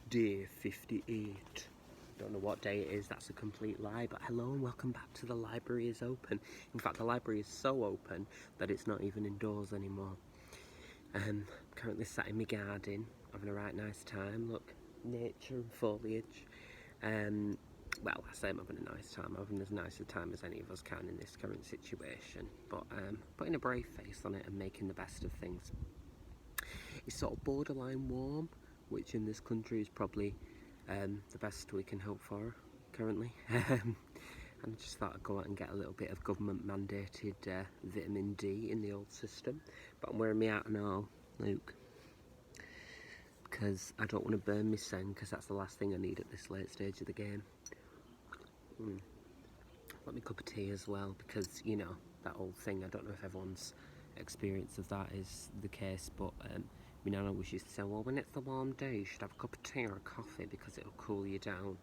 Day 58. Don't know what day it is, that's a complete lie, but hello and welcome back to The Library is Open. In fact, the library is so open that it's not even indoors anymore. I'm currently sat in my garden, having a right nice time. Look, nature and foliage. Well, I say I'm having a nice time. I'm having as nice a time as any of us can in this current situation. But putting a brave face on it and making the best of things. It's sort of borderline warm, which in this country is probably the best we can hope for currently. And I just thought I'd go out and get a little bit of government mandated vitamin D in the old system. But I'm wearing my hat and all, Luke, because I don't want to burn my sen, because that's the last thing I need at this late stage of the game. Let me cup of tea as well, because you know that old thing. I don't know if everyone's experience of that is the case, but my nana always used to say, well, when it's a warm day you should have a cup of tea or a coffee because it'll cool you down.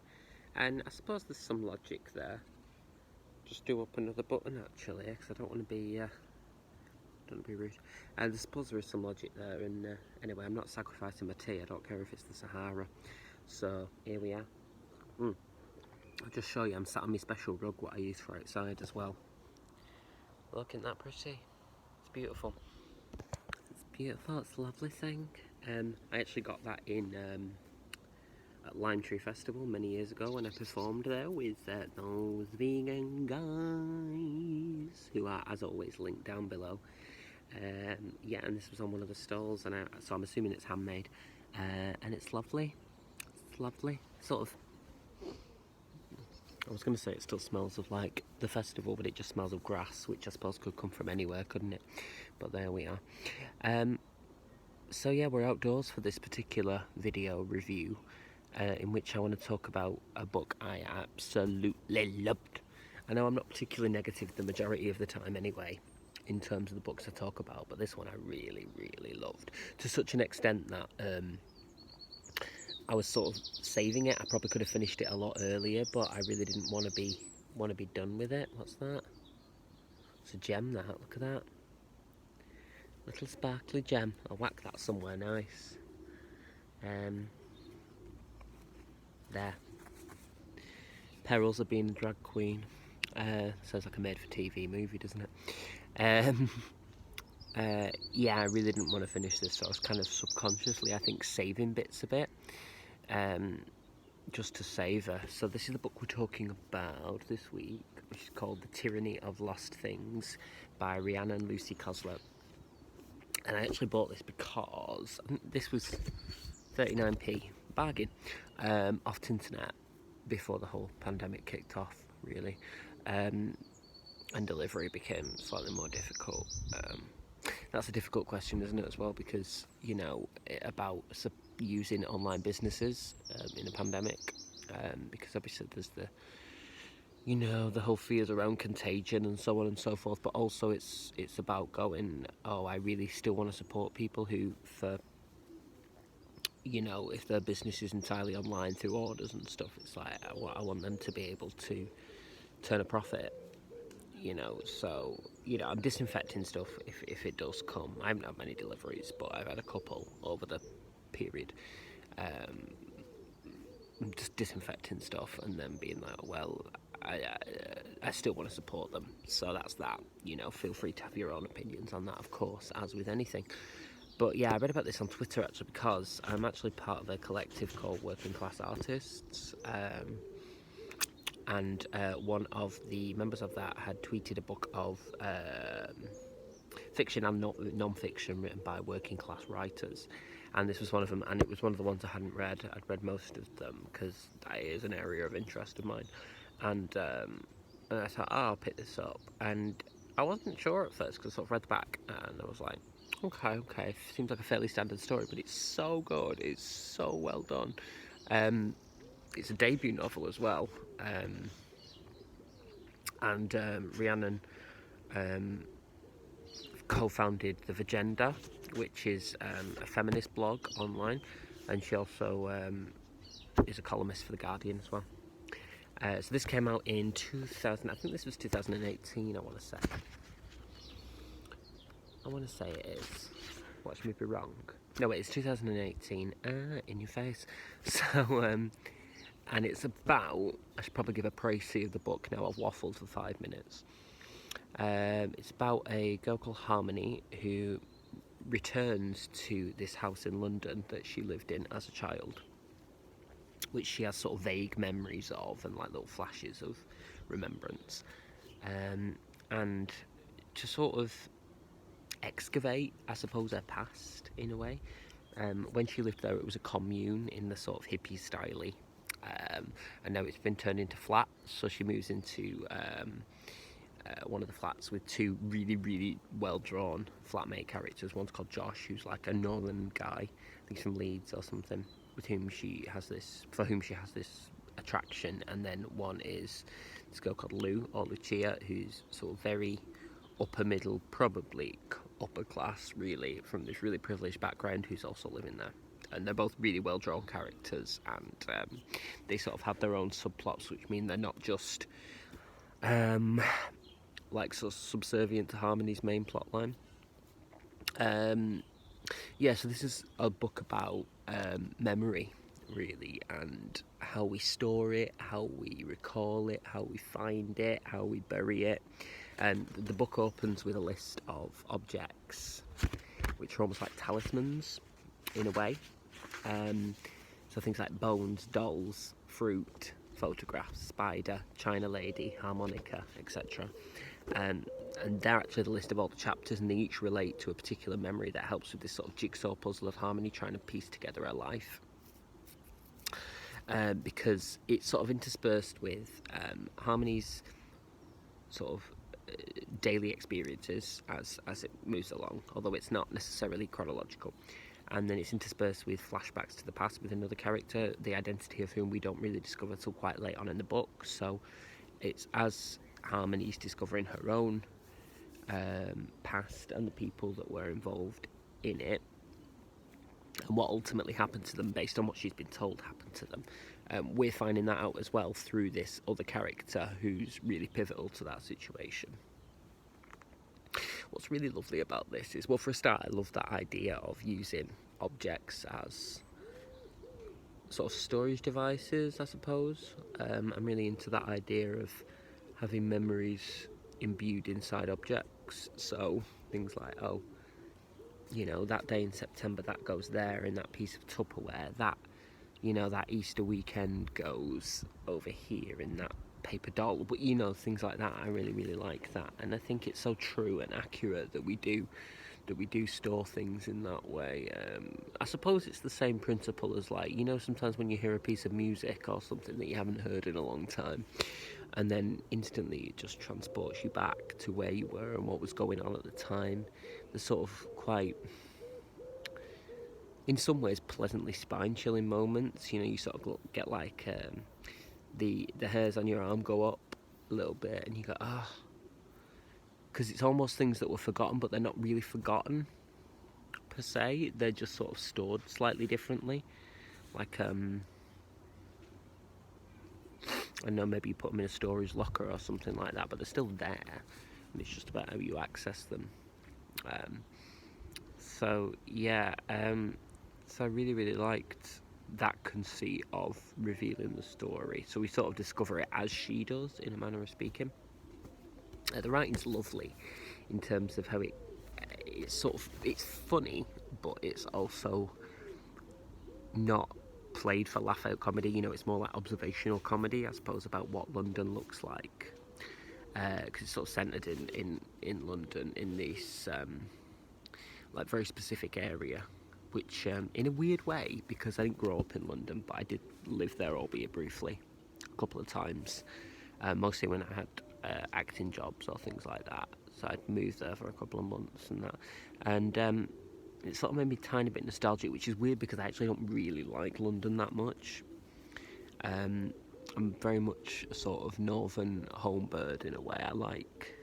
And I suppose there's some logic there. Just do up another button actually, because I don't want to be rude. And I suppose there is some logic there. And anyway, I'm not sacrificing my tea. I don't care if it's the Sahara. So here we are. I'll just show you. I'm sat on my special rug, what I use for outside as well. Look, isn't that pretty? It's beautiful. It's beautiful. It's a lovely thing. I actually got that in at Lime Tree Festival many years ago when I performed there with those vegan guys, who are, as always, linked down below. Yeah, and this was on one of the stalls, and so I'm assuming it's handmade, and it's lovely. It's lovely. Sort of. I was going to say it still smells of like the festival, but it just smells of grass, which I suppose could come from anywhere, couldn't it? But there we are. So yeah, we're outdoors for this particular video review, in which I want to talk about a book I absolutely loved. I know I'm not particularly negative the majority of the time anyway, in terms of the books I talk about, but this one I really, really loved. To such an extent that I was sort of saving it. I probably could have finished it a lot earlier, but I really didn't want to be done with it. What's that? It's a gem, that. Look at that. Little sparkly gem. I'll whack that somewhere nice. There. Perils of Being a Drag Queen. Sounds like a made-for-TV movie, doesn't it? Yeah, I really didn't want to finish this, so I was kind of subconsciously, I think, saving bits of it. Just to savour. So this is the book we're talking about this week, which is called The Tyranny of Lost Things by Rhiannon Lucy Cosslett. And I actually bought this because I think this was 39p, bargain, off Tinternet before the whole pandemic kicked off, really, and delivery became slightly more difficult. That's a difficult question, isn't it, as well, because, you know, about using online businesses in a pandemic, because obviously there's the, you know, the whole fears around contagion and so on and so forth, but also it's about going, oh, I really still want to support people who, for, you know, if their business is entirely online through orders and stuff, it's like I want them to be able to turn a profit. You know, so, you know, I'm disinfecting stuff if it does come. I haven't had many deliveries, but I've had a couple over the period. I'm just disinfecting stuff and then being like, well, I still want to support them. So that's that. You know, feel free to have your own opinions on that, of course, as with anything. But yeah, I read about this on Twitter actually, because I'm actually part of a collective called Working Class Artists. And one of the members of that had tweeted a book of fiction and non-fiction written by working class writers, and this was one of them, and it was one of the ones I hadn't read. I'd read most of them because that is an area of interest of mine, and I thought, oh, I'll pick this up, and I wasn't sure at first because I sort of read the back and I was like, okay, seems like a fairly standard story, but it's so good, it's so well done. It's a debut novel as well, and Rhiannon co-founded The Vagenda, which is a feminist blog online, and she also is a columnist for The Guardian as well. So this came out in 2000, I think this was 2018, I want to say it is. Watch me be wrong. No, wait, it's 2018. In your face. So, and it's about, I should probably give a précis of the book now, I've waffled for 5 minutes. It's about a girl called Harmony who returns to this house in London that she lived in as a child, which she has sort of vague memories of and like little flashes of remembrance. And to sort of excavate, I suppose, her past in a way. When she lived there, it was a commune in the sort of hippie style, and now it's been turned into flats. So she moves into one of the flats with two really, really well-drawn flatmate characters. One's called Josh, who's like a northern guy, I think he's from Leeds or something, for whom she has this attraction. And then one is this girl called Lou, or Lucia, who's sort of very upper middle, probably upper class, really, from this really privileged background, who's also living there. And they're both really well drawn characters, and they sort of have their own subplots, which mean they're not just like so subservient to Harmony's main plotline. Yeah, so this is a book about memory, really, and how we store it, how we recall it, how we find it, how we bury it. And the book opens with a list of objects which are almost like talismans in a way. So things like bones, dolls, fruit, photographs, spider, china lady, harmonica, etc. And they're actually the list of all the chapters, and they each relate to a particular memory that helps with this sort of jigsaw puzzle of Harmony trying to piece together her life. Because it's sort of interspersed with Harmony's sort of daily experiences as it moves along, although it's not necessarily chronological. And then it's interspersed with flashbacks to the past with another character, the identity of whom we don't really discover till quite late on in the book. So it's as Harmony's discovering her own past and the people that were involved in it, and what ultimately happened to them based on what she's been told happened to them. We're finding that out as well through this other character who's really pivotal to that situation. What's really lovely about this is, well, for a start, I love that idea of using objects as sort of storage devices, I suppose. I'm really into that idea of having memories imbued inside objects. So things like, oh, you know, that day in September that goes there in that piece of Tupperware, that, you know, that Easter weekend goes over here in that paper doll. But, you know, things like that, I really, really like that. And I think it's so true and accurate that we do store things in that way. I suppose it's the same principle as, like, you know, sometimes when you hear a piece of music or something that you haven't heard in a long time, and then instantly it just transports you back to where you were and what was going on at the time. The sort of quite, in some ways, pleasantly spine-chilling moments. You know, you sort of get like the hairs on your arm go up a little bit, and you go, ah, because it's almost things that were forgotten, but they're not really forgotten per se. They're just sort of stored slightly differently. Like I know, maybe you put them in a storage locker or something like that, but they're still there, and it's just about how you access them. So yeah, so I really, really liked that conceit of revealing the story. So we sort of discover it as she does, in a manner of speaking. The writing's lovely in terms of how it's sort of, it's funny, but it's also not played for laugh-out comedy. You know, it's more like observational comedy, I suppose, about what London looks like, because it's sort of centred in London, in this like very specific area, which in a weird way, because I didn't grow up in London, but I did live there, albeit briefly, a couple of times, mostly when I had acting jobs or things like that. So I'd moved there for a couple of months and that, and it sort of made me a tiny bit nostalgic, which is weird because I actually don't really like London that much. I'm very much a sort of northern home bird in a way. I like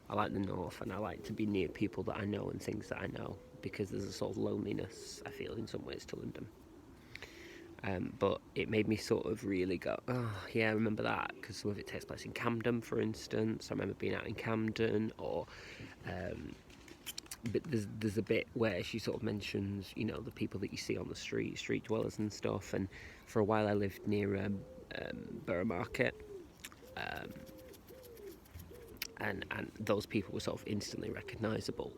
the north, and I like to be near people that I know and things that I know, because there's a sort of loneliness, I feel, in some ways to London. But it made me sort of really go, oh yeah, I remember that, because some of it takes place in Camden, for instance. I remember being out in Camden, or but there's a bit where she sort of mentions, you know, the people that you see on the street dwellers and stuff. And for a while I lived near Borough Market, and those people were sort of instantly recognisable,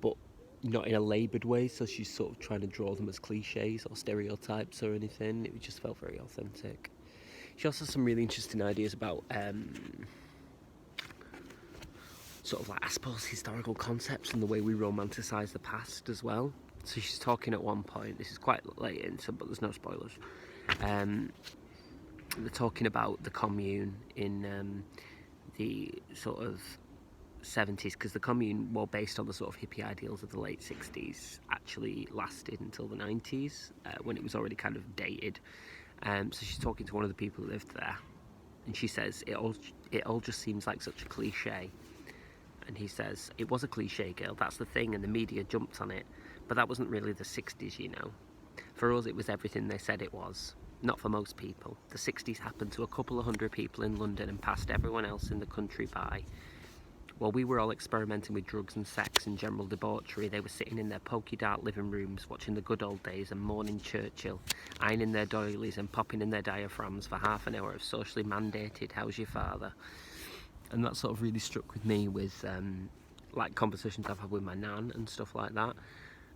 but not in a laboured way. So she's sort of trying to draw them as cliches or stereotypes or anything. It just felt very authentic. She also has some really interesting ideas about sort of like, I suppose, historical concepts and the way we romanticise the past as well. So she's talking at one point, this is quite late into, but there's no spoilers. They're talking about the commune in the sort of 70s, because the commune, well, based on the sort of hippie ideals of the late 60s, actually lasted until the 90s, when it was already kind of dated. So she's talking to one of the people who lived there, and she says, it all just seems like such a cliche. And he says, it was a cliche, girl, that's the thing, and the media jumped on it. But that wasn't really the 60s, you know. For us, it was everything they said it was. Not for most people. The 60s happened to a couple of hundred people in London and passed everyone else in the country by. While we were all experimenting with drugs and sex and general debauchery, they were sitting in their polky dot living rooms, watching the good old days and mourning Churchill, ironing their doilies and popping in their diaphragms for half an hour of socially mandated "How's your father?" And that sort of really struck with me with like conversations I've had with my nan and stuff like that.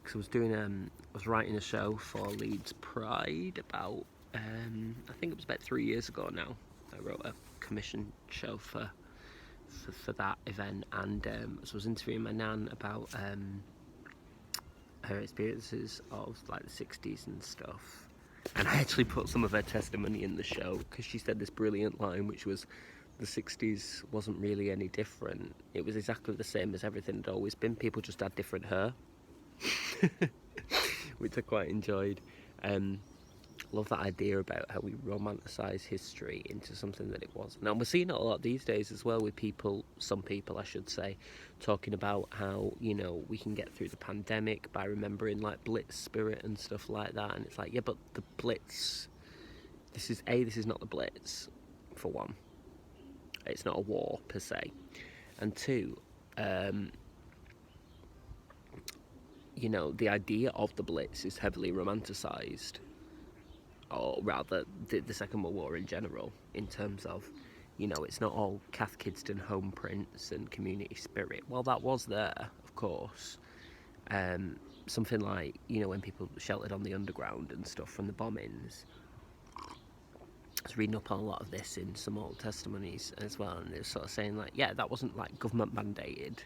Because I was writing a show for Leeds Pride about, I think it was about 3 years ago now. I wrote a commission show for that event, and so I was interviewing my nan about her experiences of like the 60s and stuff. And I actually put some of her testimony in the show, because she said this brilliant line, which was, the 60s wasn't really any different. It was exactly the same as everything had always been. People just had different hair. Which I quite enjoyed. Love that idea about how we romanticise history into something that it wasn't. Now, we're seeing it a lot these days as well, with some people I should say, talking about how, you know, we can get through the pandemic by remembering like Blitz spirit and stuff like that. And it's like, yeah, but the Blitz, this is not the Blitz, for one. It's not a war per se, and two, you know, the idea of the Blitz is heavily romanticised, or rather the Second World War in general, in terms of, you know, it's not all Cath Kidston home prints and community spirit. Well, that was there, of course. Something like, you know, when people sheltered on the underground and stuff from the bombings. I was reading up on a lot of this in some old testimonies as well, and they were sort of saying like, yeah, that wasn't like government mandated.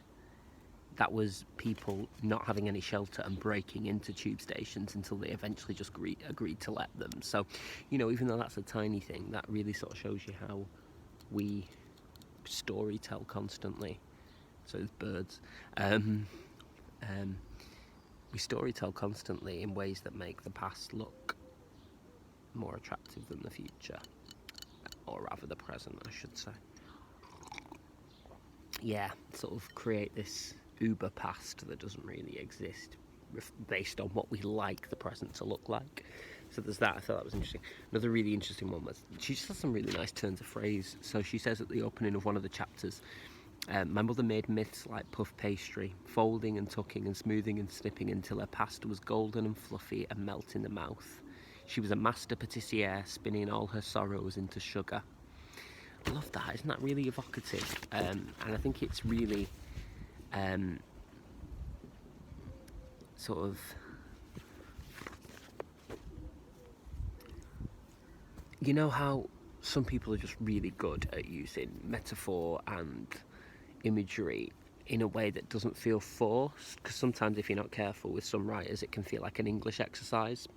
That was people not having any shelter and breaking into tube stations until they eventually just agreed to let them. So, you know, even though that's a tiny thing, that really sort of shows you how we story tell constantly. So there's birds. We story tell constantly in ways that make the past look more attractive than the future, or rather the present, I should say. Yeah, sort of create this uber past that doesn't really exist, based on what we like the present to look like. So there's that. I thought that was interesting. Another really interesting one was, she just has some really nice turns of phrase. So she says at the opening of one of the chapters, my mother made myths like puff pastry, folding and tucking and smoothing and snipping until her pasta was golden and fluffy and melt in the mouth. She was a master patissiere, spinning all her sorrows into sugar. I love that. Isn't that really evocative? And I think it's really sort of, you know how some people are just really good at using metaphor and imagery in a way that doesn't feel forced? Because sometimes if you're not careful with some writers, it can feel like an English exercise.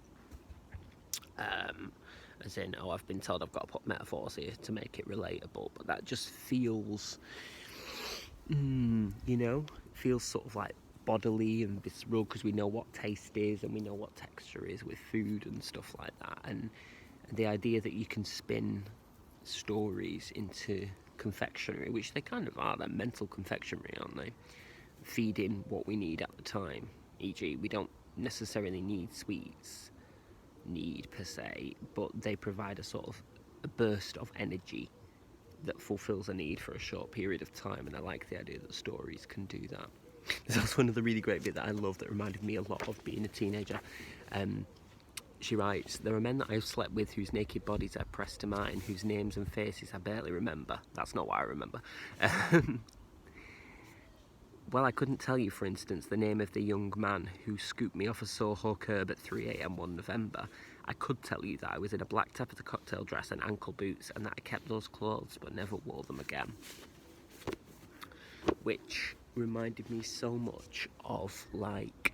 As in, oh, I've been told I've got to put metaphors here to make it relatable, but that just feels, you know, it feels sort of like bodily and visceral, because we know what taste is and we know what texture is with food and stuff like that. And the idea that you can spin stories into confectionery, which they kind of are, they're mental confectionery, aren't they? Feeding what we need at the time. E.g., we don't necessarily need sweets, per se, but they provide a sort of a burst of energy that fulfills a need for a short period of time, and I like the idea that stories can do that. There's also another really great bit that I love that reminded me a lot of being a teenager. She writes, "There are men that I have slept with whose naked bodies I pressed to mine, whose names and faces I barely remember." That's not what I remember. Well, I couldn't tell you, for instance, the name of the young man who scooped me off a Soho curb at 3 a.m. one November. I could tell you that I was in a black taffeta cocktail dress and ankle boots, and that I kept those clothes but never wore them again. Which reminded me so much of, like,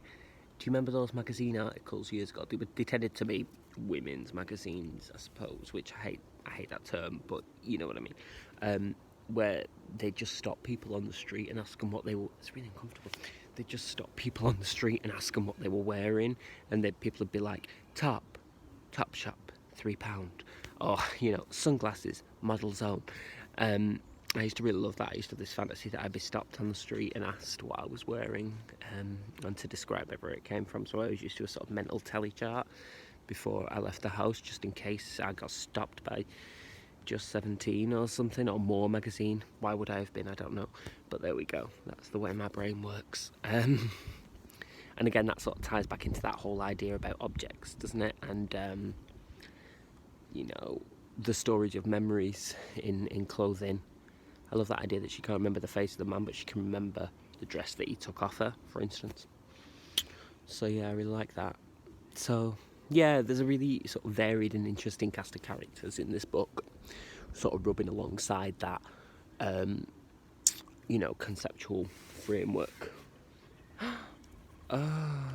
do you remember those magazine articles years ago? They tended to be women's magazines, I suppose, which I hate that term, but you know what I mean. Where they just stop people on the street and ask them what they were. It's really uncomfortable. They just stop people on the street and ask them what they were wearing, and then people would be like, top shop, £3, or sunglasses, Model's Own. I used to really love that. I used to have this fantasy that I'd be stopped on the street and asked what I was wearing, and to describe where it came from. So I always used to do a sort of mental tally chart before I left the house, just in case I got stopped by Just 17 or something, or More magazine. Why would I have been? I don't know. But there we go. That's the way my brain works. And again, that sort of ties back into that whole idea about objects, doesn't it? And, the storage of memories in clothing. I love that idea that she can't remember the face of the man, but she can remember the dress that he took off her, for instance. So yeah, I really like that. So yeah, there's a really sort of varied and interesting cast of characters in this book, sort of rubbing alongside that, conceptual framework. Oh,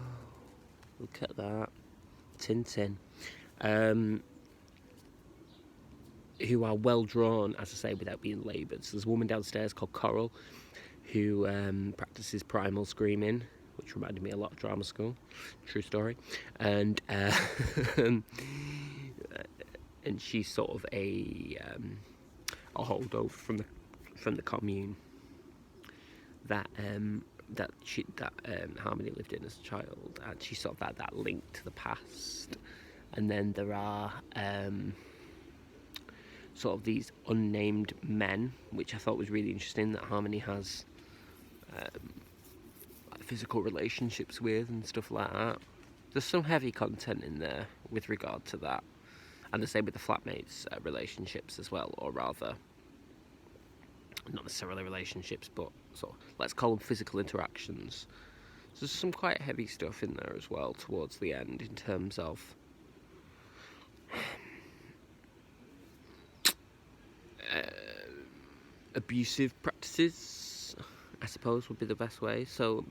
look at that. Tintin. Who are well drawn, as I say, without being laboured. So there's a woman downstairs called Coral who practices primal screaming, which reminded me a lot of drama school. True story. And and she's sort of a holdover from the commune that Harmony lived in as a child, and she's sort of that link to the past. And then there are sort of these unnamed men, which I thought was really interesting, that Harmony has physical relationships with and stuff like that. There's some heavy content in there with regard to that, and the same with the flatmates' relationships as well, or rather, not necessarily relationships, but sort of, let's call them physical interactions. So there's some quite heavy stuff in there as well towards the end in terms of abusive practices, I suppose, would be the best way. So,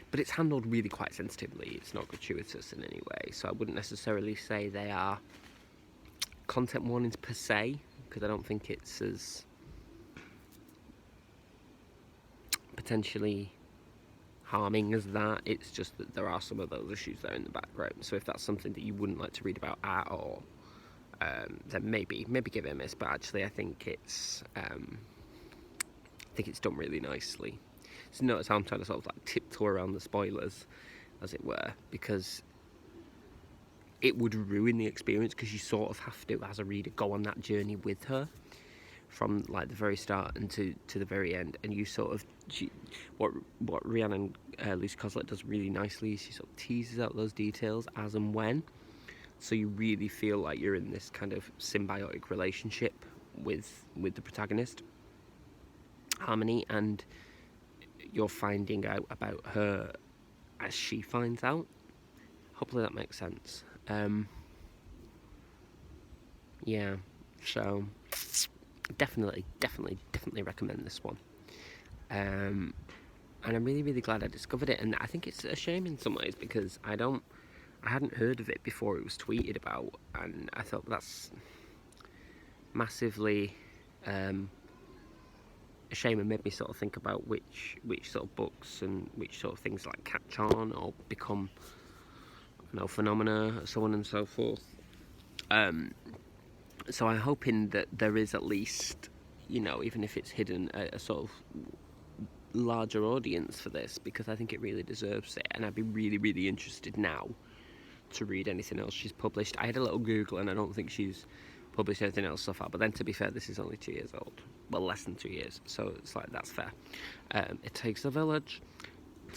but it's handled really quite sensitively. It's not gratuitous in any way. So I wouldn't necessarily say they are content warnings per se, because I don't think it's as potentially harming as that. It's just that there are some of those issues there in the background. So if that's something that you wouldn't like to read about at all, then maybe give it a miss. But actually, I think it's done really nicely. So notice how I'm trying to sort of like tiptoe around the spoilers, as it were, because it would ruin the experience, because you sort of have to, as a reader, go on that journey with her from like the very start and to the very end. And you sort of, what Rhiannon Lucy Cosslett does really nicely is she sort of teases out those details as and when, so you really feel like you're in this kind of symbiotic relationship with the protagonist, Harmony, and you're finding out about her as she finds out. Hopefully that makes sense. Yeah, so definitely recommend this one. And I'm really, really glad I discovered it, and I think it's a shame in some ways, because I hadn't heard of it before it was tweeted about, and I thought that's massively a shame, and made me sort of think about which sort of books and which sort of things like catch on or become, phenomena, so on and so forth. So I'm hoping that there is at least, even if it's hidden, a sort of larger audience for this, because I think it really deserves it, and I'd be really, really interested now to read anything else she's published. I had a little Google, and I don't think she's published anything else so far, but then to be fair, this is only 2 years old. Well, less than 2 years, so it's like, that's fair. It Takes a Village,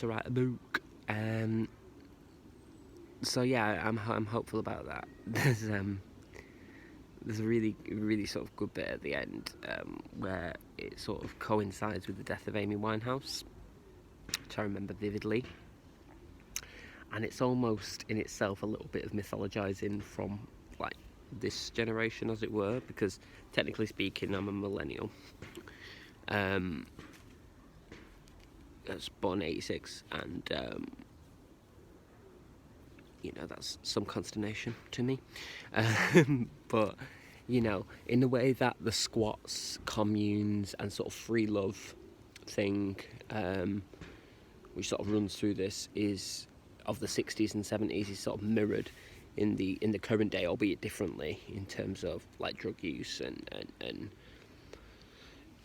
to write a book. So yeah, I'm hopeful about that. There's a really sort of good bit at the end where it sort of coincides with the death of Amy Winehouse, which I remember vividly. And it's almost in itself a little bit of mythologizing from like this generation, as it were, because technically speaking, I'm a millennial. I was born in '86, and you know, that's some consternation to me. But, you know, in the way that the squats, communes, and sort of free love thing, which sort of runs through this, is of the 60s and 70s, is sort of mirrored in the current day, albeit differently, in terms of like drug use and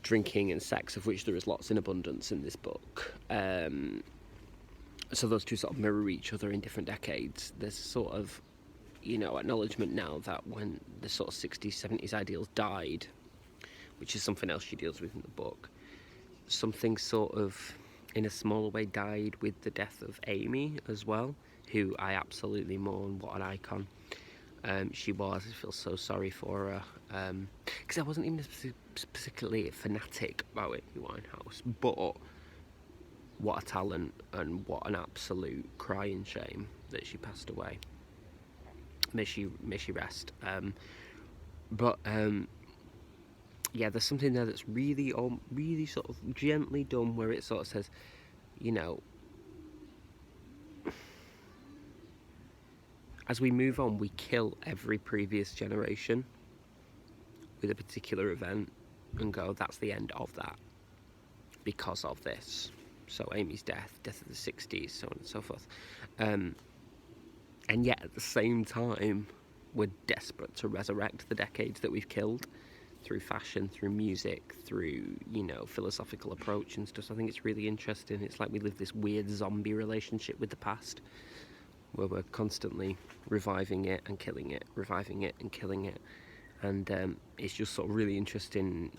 drinking and sex, of which there is lots in abundance in this book. So those two sort of mirror each other in different decades. There's sort of, you know, acknowledgement now that when the sort of 60s, 70s ideals died, which is something else she deals with in the book, something sort of, in a smaller way, died with the death of Amy as well, who I absolutely mourn. What an icon she was. I feel so sorry for her, because I wasn't even particularly fanatic about Amy Winehouse, but what a talent and what an absolute crying shame that she passed away. May she rest. Yeah, there's something there that's really sort of gently done, where it sort of says, you know, as we move on, we kill every previous generation with a particular event and go, that's the end of that because of this. So Amy's death of the 60s, so on and so forth. And yet at the same time, we're desperate to resurrect the decades that we've killed through fashion, through music, through, you know, philosophical approach and stuff. So I think it's really interesting. It's like we live this weird zombie relationship with the past, where we're constantly reviving it and killing it, reviving it and killing it. And it's just sort of really interesting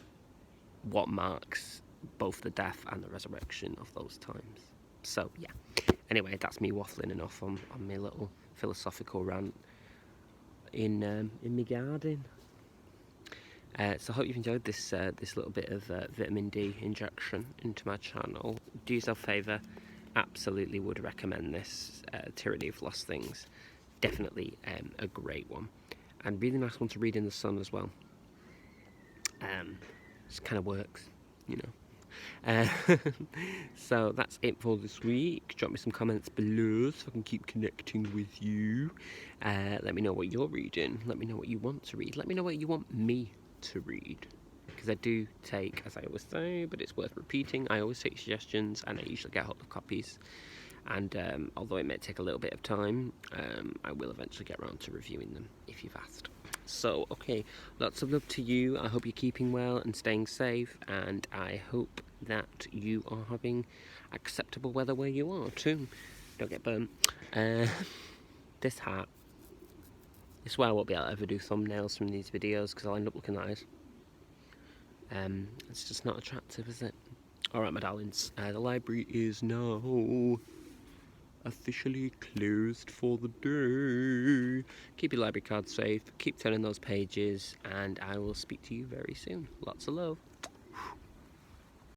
what marks both the death and the resurrection of those times. So yeah, anyway, that's me waffling enough on my little philosophical rant in my garden. So I hope you've enjoyed this little bit of vitamin D injection into my channel. Do yourself a favour, absolutely would recommend this, Tyranny of Lost Things. Definitely a great one, and really nice one to read in the sun as well. Just kind of works, you know. So that's it for this week. Drop me some comments below so I can keep connecting with you. Let me know what you're reading. Let me know what you want to read. Let me know what you want me to read, because I do take, as I always say, but it's worth repeating, I always take suggestions, and I usually get hold of copies. And although it may take a little bit of time, I will eventually get around to reviewing them if you've asked. So, okay, lots of love to you. I hope you're keeping well and staying safe, and I hope that you are having acceptable weather where you are too. Don't get burnt. This hat, I swear I won't be able to ever do thumbnails from these videos because I'll end up looking like this. It's just not attractive, is it? Alright, my darlings, the library is now officially closed for the day. Keep your library card safe, keep turning those pages, and I will speak to you very soon. Lots of love.